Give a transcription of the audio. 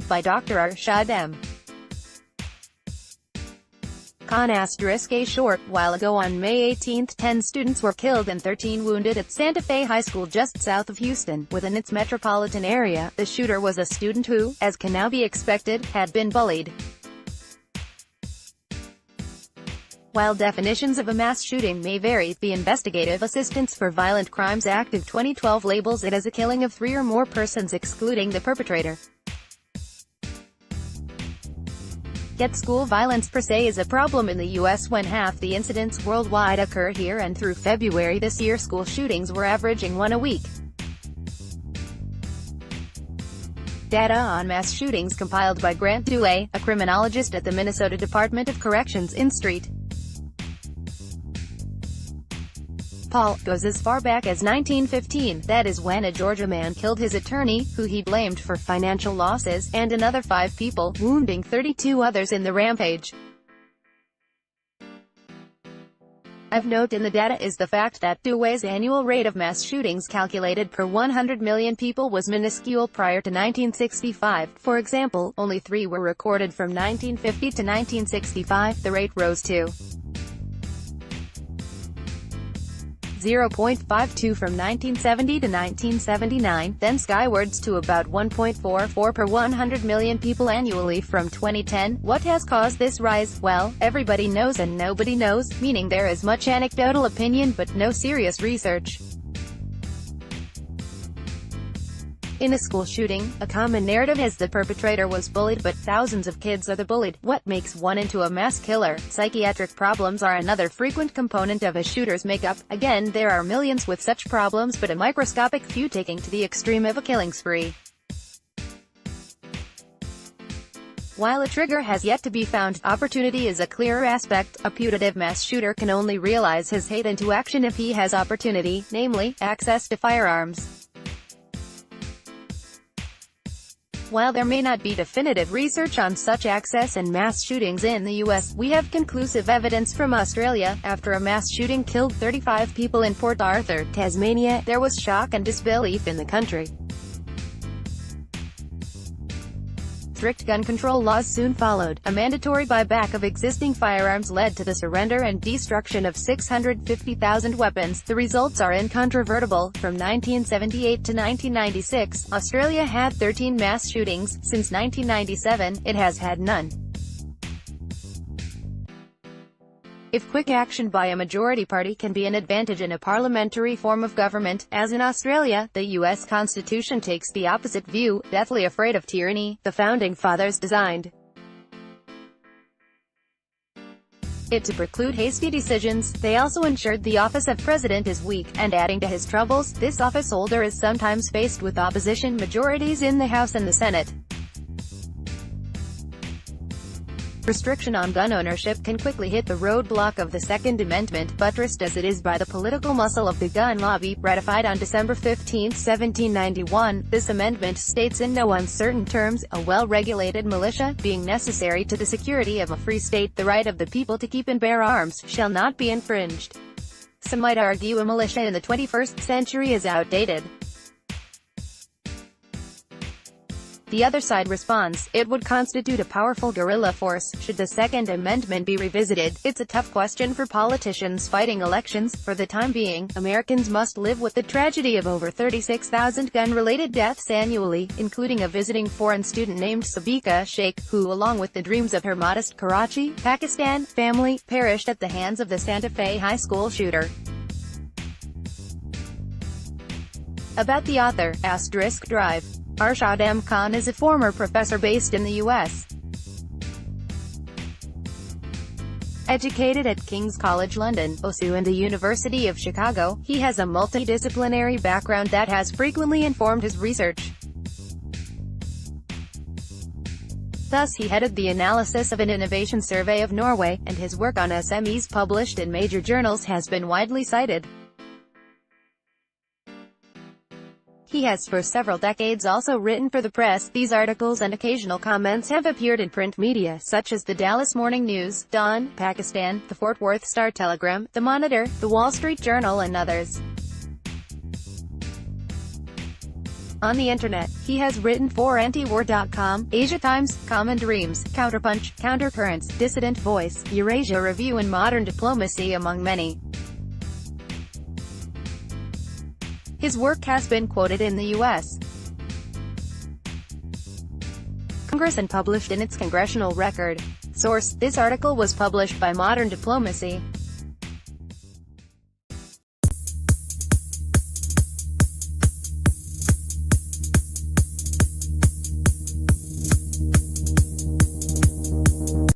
by Dr. Arshad M. Khan *A short while ago on May 18, 10 students were killed and 13 wounded at Santa Fe High School just south of Houston, within its metropolitan area. The shooter was a student who, as can now be expected, had been bullied. While definitions of a mass shooting may vary, the Investigative Assistance for Violent Crimes Act of 2012 labels it as a killing of 3 or more persons excluding the perpetrator. Yet school violence per se is a problem in the U.S. when half the incidents worldwide occur here, and through February this year school shootings were averaging 1 a week. Data on mass shootings compiled by Grant Dewey, a criminologist at the Minnesota Department of Corrections in St. Paul, goes as far back as 1915, that is when a Georgia man killed his attorney, who he blamed for financial losses, and another 5 people, wounding 32 others in the rampage. Of note in the data is the fact that Dewey's annual rate of mass shootings calculated per 100 million people was minuscule prior to 1965. For example, only 3 were recorded from 1950 to 1965. The rate rose to 0.52 from 1970 to 1979, then skywards to about 1.44 per 100 million people annually from 2010. What has caused this rise? Well, everybody knows and nobody knows, meaning there is much anecdotal opinion but no serious research. In a school shooting, a common narrative is the perpetrator was bullied, but thousands of kids are the bullied. What makes one into a mass killer? Psychiatric problems are another frequent component of a shooter's makeup. Again, there are millions with such problems, but a microscopic few taking to the extreme of a killing spree. While a trigger has yet to be found, opportunity is a clearer aspect. A putative mass shooter can only realize his hate into action if he has opportunity, namely, access to firearms. While there may not be definitive research on such access and mass shootings in the U.S., we have conclusive evidence from Australia. After a mass shooting killed 35 people in Port Arthur, Tasmania, there was shock and disbelief in the country. Strict gun control laws soon followed. A mandatory buyback of existing firearms led to the surrender and destruction of 650,000 weapons. The results are incontrovertible. From 1978 to 1996, Australia had 13 mass shootings. Since 1997, it has had none. If quick action by a majority party can be an advantage in a parliamentary form of government, as in Australia, the U.S. Constitution takes the opposite view, deathly afraid of tyranny. The Founding Fathers designed it to preclude hasty decisions. They also ensured the office of president is weak, and adding to his troubles, this office holder is sometimes faced with opposition majorities in the House and the Senate. Restriction on gun ownership can quickly hit the roadblock of the Second Amendment, buttressed as it is by the political muscle of the gun lobby. Ratified on December 15, 1791, this amendment states in no uncertain terms, a well-regulated militia, being necessary to the security of a free state, the right of the people to keep and bear arms, shall not be infringed. Some might argue a militia in the 21st century is outdated. The other side responds, it would constitute a powerful guerrilla force, should the Second Amendment be revisited. It's a tough question for politicians fighting elections. For the time being, Americans must live with the tragedy of over 36,000 gun-related deaths annually, including a visiting foreign student named Sabika Sheikh, who, along with the dreams of her modest Karachi, Pakistan, family, perished at the hands of the Santa Fe High School shooter. About the author, *Drive. Arshad M. Khan is a former professor based in the U.S. Educated at King's College London, OSU and the University of Chicago, he has a multidisciplinary background that has frequently informed his research. Thus he headed the analysis of an innovation survey of Norway, and his work on SMEs published in major journals has been widely cited. He has for several decades also written for the press. These articles and occasional comments have appeared in print media such as the Dallas Morning News, Dawn, Pakistan, the Fort Worth Star-Telegram, the Monitor, the Wall Street Journal and others. On the internet, he has written for antiwar.com, Asia Times, Common Dreams, Counterpunch, Countercurrents, Dissident Voice, Eurasia Review and Modern Diplomacy among many. His work has been quoted in the U.S. Congress and published in its congressional record. Source: this article was published by Modern Diplomacy.